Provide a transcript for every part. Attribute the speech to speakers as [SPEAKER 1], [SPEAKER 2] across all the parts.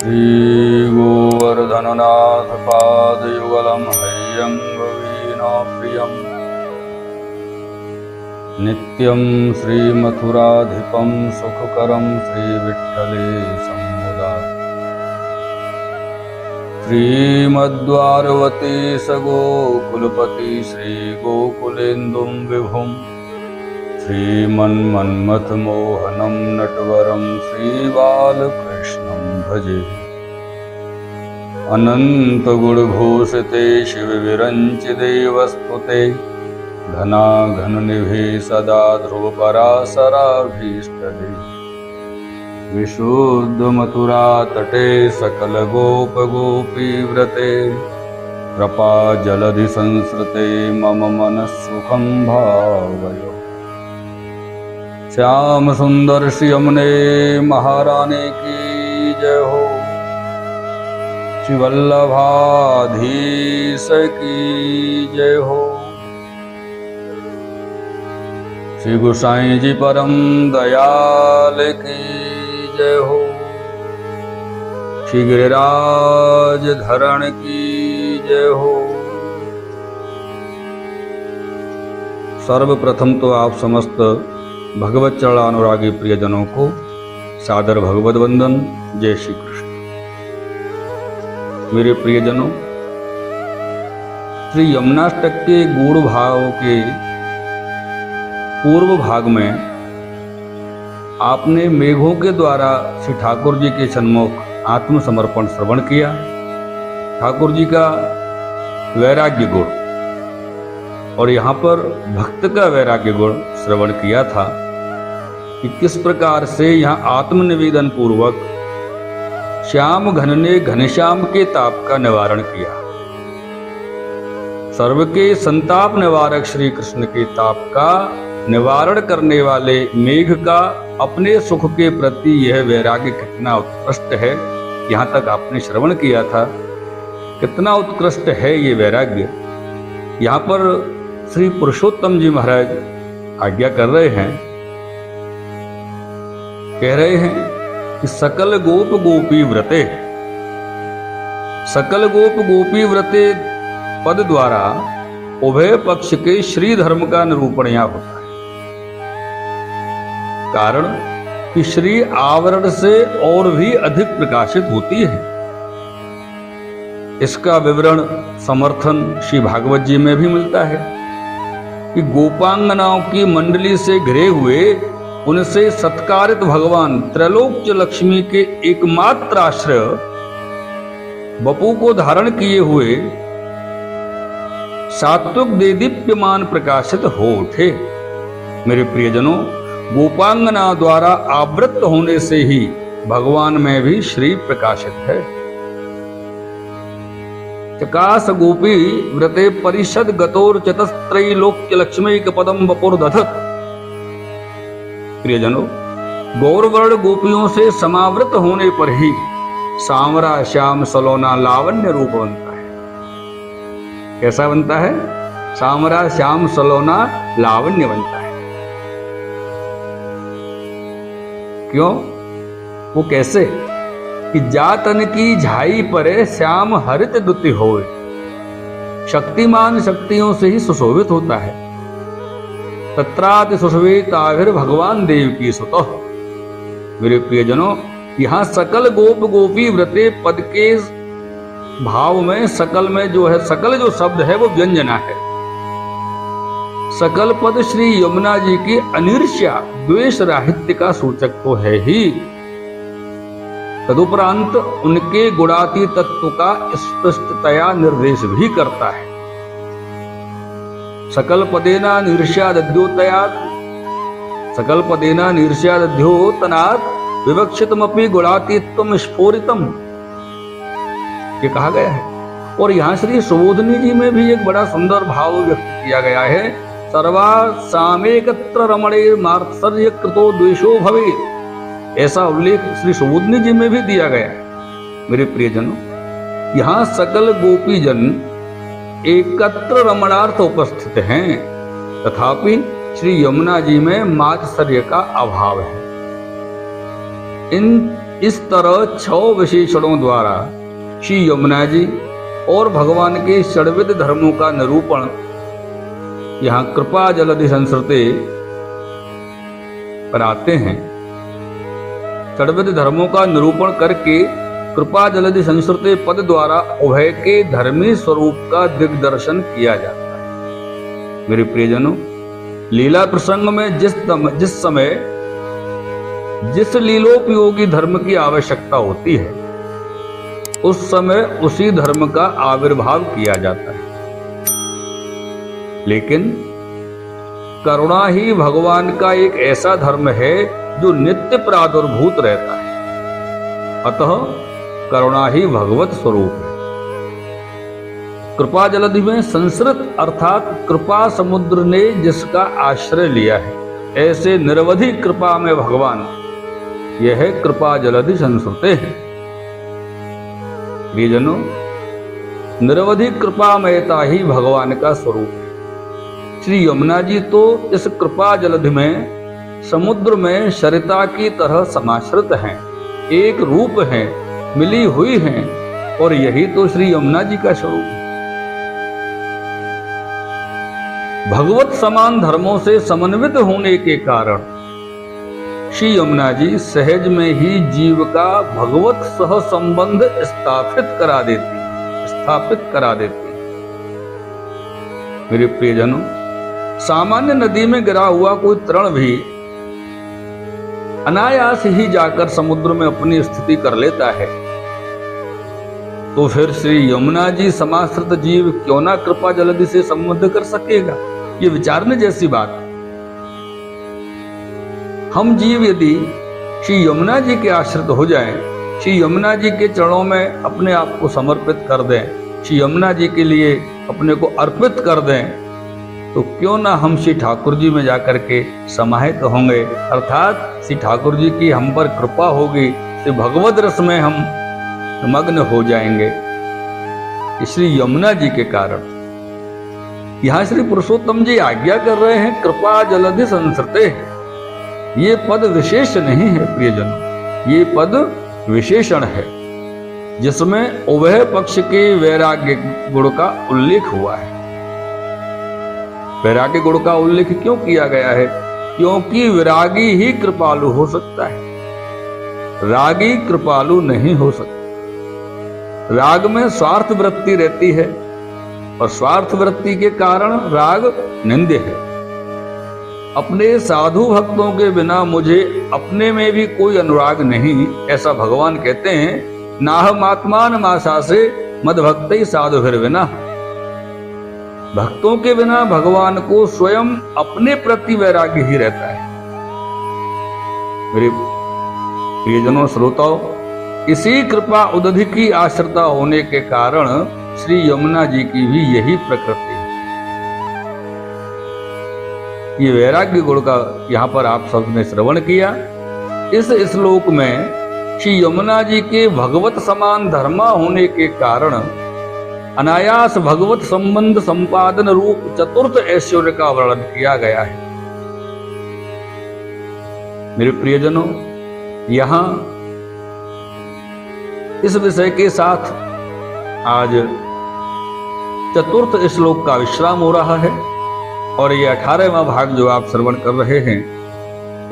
[SPEAKER 1] श्रीगोवर्धननाथ पादयुगलं हैयङ्गवीणाप्रियं नित्यं श्रीमथुराधिपं सुखकरं श्रीविठ्ठलेशं मुदा श्रीमद्वारवतीश गोकुलपति श्रीगोकुलेन्दुं विभुं श्रीमन्मन्मथमोहनं नटवरं श्रीबालकृष्णं भजे। अनन्तगुणघोषिते शिवविरञ्चिदेवस्तुते घनाघननिभे सदा ध्रुवपराशराभीष्टदे विशुद्धमथुरातटे सकलगोपगोपीव्रते कृपाजलधिसंसृते मम मनस्सुखं भावय। श्याम सुंदर श्री यमुने महारानी की जय हो, श्री वल्लभाधीश की जय हो, श्री गोसाई जी परम दयाल की जय हो, श्री गिरिराज धरण की जय हो। सर्वप्रथम तो आप समस्त भगवत चरणानुरागी प्रियजनों को सादर भगवत वंदन। जय श्री कृष्ण। मेरे प्रियजनों, श्री यमुनाष्टक के गूढ़ भाव के पूर्व भाग में आपने मेघों के द्वारा श्री ठाकुर जी के सन्मुख आत्मसमर्पण श्रवण किया। ठाकुर जी का वैराग्य गुण और यहाँ पर भक्त का वैराग्य गुण श्रवण किया था कि किस प्रकार से यहाँ आत्मनिवेदन पूर्वक श्याम घन ने घनश्याम के ताप का निवारण किया। सर्व के संताप निवारक श्री कृष्ण के ताप का निवारण करने वाले मेघ का अपने सुख के प्रति यह वैराग्य कितना उत्कृष्ट है, यहाँ तक आपने श्रवण किया था। कितना उत्कृष्ट है ये वैराग्य। यहाँ पर श्री पुरुषोत्तम जी महाराज आज्ञा कर रहे हैं, कह रहे हैं कि सकल गोप गोपी व्रते, सकल गोप गोपी व्रते पद द्वारा उभय पक्ष के श्री धर्म का निरूपण यहाँ होता है। कारण कि श्री आवरण से और भी अधिक प्रकाशित होती है। इसका विवरण समर्थन श्री भागवत जी में भी मिलता है कि गोपांगनाओं की मंडली से घिरे हुए उनसे सत्कारित भगवान त्रैलोक्य लक्ष्मी के एकमात्र आश्रय बपू को धारण किए हुए सात्विक देदीप्यमान प्रकाशित हो उठे। मेरे प्रियजनों, गोपांगना द्वारा आवृत होने से ही भगवान में भी श्री प्रकाशित है। चकास गोपी व्रते परिषद गतोर चतस्त्रैलोक्य लक्ष्मी के पदम बपुर्दधत। प्रियजनों, गौरवर्ण गोपियों से समावृत होने पर ही सांवरा श्याम सलोना लावण्य रूप बनता है। कैसा बनता है? सांवरा श्याम सलोना लावण्य बनता है। क्यों? वो कैसे? कि जातन की झाई परे श्याम हरित दुति होए। शक्तिमान शक्तियों से ही सुशोभित होता है। तत्राति सुशोभिताभिर भगवान देव की सुतः। मेरे प्रियजनों, यहाँ सकल गोप गोपी व्रते पद के भाव में सकल में जो है, सकल जो शब्द है वो व्यंजना है। सकल पद श्री यमुना जी की अनिर्ष्या द्वेष राहित्य का सूचक तो है ही, तदुपरांत उनके गुणाती तत्व का स्पष्टतया निर्देश भी करता है। सकल पदेना निर्ष्याद्योतयात्, सकल पदेना निर्ष्याद्योतनात् विवक्षितमपि गुणातीत्वम स्फोरितम, ये कहा गया है। और यहाँ श्री सुबोधनी जी में भी एक बड़ा सुंदर भाव व्यक्त किया गया है। सर्वा सामेकत्र रमणे मात्सर्य कृतो द्वेषो भवे, ऐसा उल्लेख श्री सुबोधनी जी में भी दिया गया है। मेरे प्रियजनों, यहाँ सकल गोपीजन एकत्र रमणार्थ उपस्थित हैं, तथापि श्री यमुना जी में मात्सर्य का अभाव है। इन इस तरह 6 विशेषणों द्वारा श्री यमुना जी और भगवान के षड्विध धर्मों का निरूपण यहाँ कृपा जलधि संस्कृते पर आते हैं। षड्विध धर्मों का निरूपण करके कृपा जलधि संस्कृते पद द्वारा उभय के धर्मी स्वरूप का दिग्दर्शन किया जाता है। मेरे प्रियजनों, लीला प्रसंग में जिस समय जिस लीलोपयोगी धर्म की आवश्यकता होती है उस समय उसी धर्म का आविर्भाव किया जाता है। लेकिन करुणा ही भगवान का एक ऐसा धर्म है जो नित्य प्रादुर्भूत रहता है, अतः करुणा ही भगवत स्वरूप है। कृपा जलधि में संस्कृत अर्थात कृपा समुद्र ने जिसका आश्रय लिया है, ऐसे निरवधि कृपा में भगवान, यह कृपा जलधि संस्कृते है। प्रियजनों, निरवधि कृपामयता ही भगवान का स्वरूप है। श्री यमुना जी तो इस कृपा जलधि में समुद्र में सरिता की तरह समाश्रित हैं, एक रूप हैं, मिली हुई हैं, और यही तो श्री यमुना जी का स्वरूप है। भगवत समान धर्मों से समन्वित होने के कारण श्री यमुना जी सहज में ही जीव का भगवत सह संबंध स्थापित करा देती। मेरे प्रियजनों, सामान्य नदी में गिरा हुआ कोई तृण भी अनायास ही जाकर समुद्र में अपनी स्थिति कर लेता है, तो फिर श्री यमुना जी समाश्रित जीव क्यों ना कृपा जलधि से संबंध कर सकेगा? ये विचारने जैसी बात है। हम जीव यदि श्री यमुना जी के आश्रित हो जाएं, श्री यमुना जी के चरणों में अपने आप को समर्पित कर दें, श्री यमुना जी के लिए अपने को अर्पित कर दें, तो क्यों ना हम श्री ठाकुर जी में जाकर के समाहित होंगे, अर्थात श्री ठाकुर जी की हम पर कृपा होगी, श्री भगवत रस में हम मग्न हो जाएंगे श्री यमुना जी के कारण। यहाँ श्री पुरुषोत्तम जी आज्ञा कर रहे हैं कृपा जलधि संस्कृते। ये पद विशेष नहीं है प्रियजनों, ये पद विशेषण है जिसमें उभय पक्ष के वैराग्य गुण का उल्लेख हुआ है। वैराग्य गुण का उल्लेख क्यों किया गया है? क्योंकि विरागी ही कृपालु हो सकता है, रागी कृपालु नहीं हो सकता। राग में स्वार्थ वृत्ति रहती है और स्वार्थ वृत्ति के कारण राग निंद्य है। अपने साधु भक्तों के बिना मुझे अपने में भी कोई अनुराग नहीं, ऐसा भगवान कहते हैं। नाहम आत्मान मासा से मद भक्त साधु फिर बिना। भक्तों के बिना भगवान को स्वयं अपने प्रति वैराग्य ही रहता है। मेरे प्रियजनों, श्रोताओं, इसी कृपा उदधि की आश्रिता होने के कारण श्री यमुना जी की भी यही प्रकृति है। ये वैराग्य गुण का यहाँ पर आप सबने श्रवण किया। इस श्लोक में श्री यमुना जी के भगवत समान धर्मा होने के कारण अनायास भगवत संबंध संपादन रूप चतुर्थ ऐश्वर्य का वर्णन किया गया है। मेरे प्रियजनों, यहाँ इस विषय के साथ आज चतुर्थ श्लोक का विश्राम हो रहा है और ये 18वां भाग जो आप श्रवण कर रहे हैं,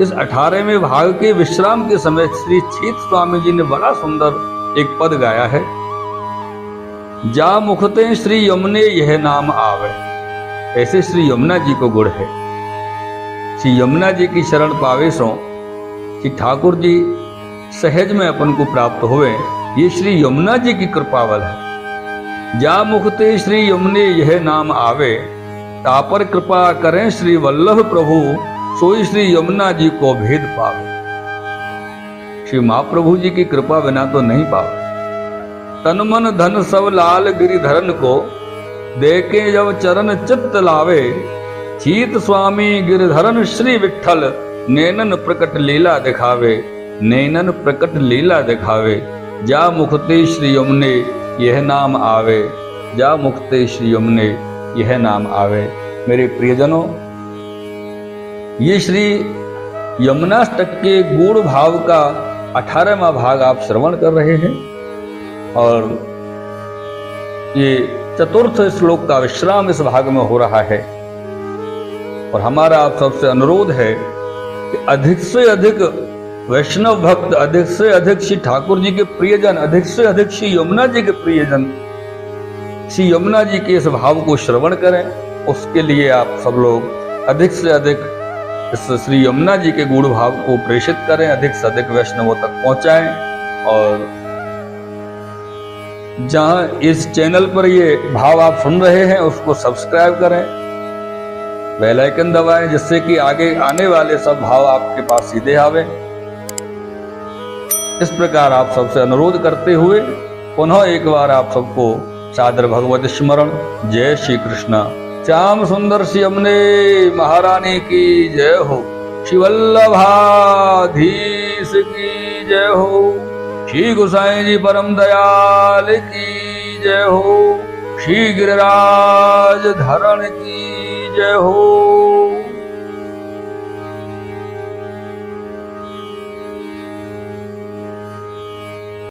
[SPEAKER 1] इस 18वें भाग के विश्राम के समय श्री छीत स्वामी जी ने बड़ा सुंदर एक पद गाया है। जा मुखते श्री यमुने यह नाम आवे। ऐसे श्री यमुना जी को गुण है। श्री यमुना जी की शरण पावे सो कि ठाकुर जी सहज में अपन को प्राप्त हुए, ये श्री यमुना जी की कृपावल है। जा मुखते श्री यमुने यह नाम आवे, तापर कृपा करें श्री वल्लभ प्रभु, सोई श्री यमुना जी को भेद पावे। श्री महाप्रभु जी की कृपा बिना तो नहीं पावे। तन मन धन सब लाल गिरिधरन को, देखे जब चरण चित्त लावे। छीत स्वामी गिरिधरन श्री विठ्ठल, नैनन प्रकट लीला दिखावे। नैनन प्रकट लीला दिखावे। जा मुखते श्री यमुने यह नाम आवे। जा मुखते श्री यमुने यह नाम आवे। मेरे प्रियजनों, ये श्री यमुनाष्टक के गूढ़ भाव का 18वां भाग आप श्रवण कर रहे हैं और ये चतुर्थ श्लोक का विश्राम इस भाग में हो रहा है। और हमारा आप सबसे अनुरोध है कि अधिक से अधिक वैष्णव भक्त, अधिक से अधिक श्री ठाकुर जी के प्रियजन, अधिक से अधिक श्री यमुना जी के प्रियजन श्री यमुना जी के इस भाव को श्रवण करें। उसके लिए आप सब लोग अधिक से अधिक इस श्री यमुना जी के गूढ़ भाव को प्रेषित करें, अधिक से अधिक वैष्णवों तक पहुंचाएं। और जहां इस चैनल पर ये भाव आप सुन रहे हैं उसको सब्सक्राइब करें, बेल आइकन दबाएं, जिससे कि आगे आने वाले सब भाव आपके पास सीधे आवे। इस प्रकार आप सबसे अनुरोध करते हुए पुनः एक बार आप सबको सादर भगवत स्मरण। जय श्री कृष्ण। श्याम सुंदर श्री यमुने महारानी की जय हो। श्री वल्लभाधीश की जय हो। श्री गोसाई जी परम दयाल की जय हो। श्री गिरिराज धरण की जय हो।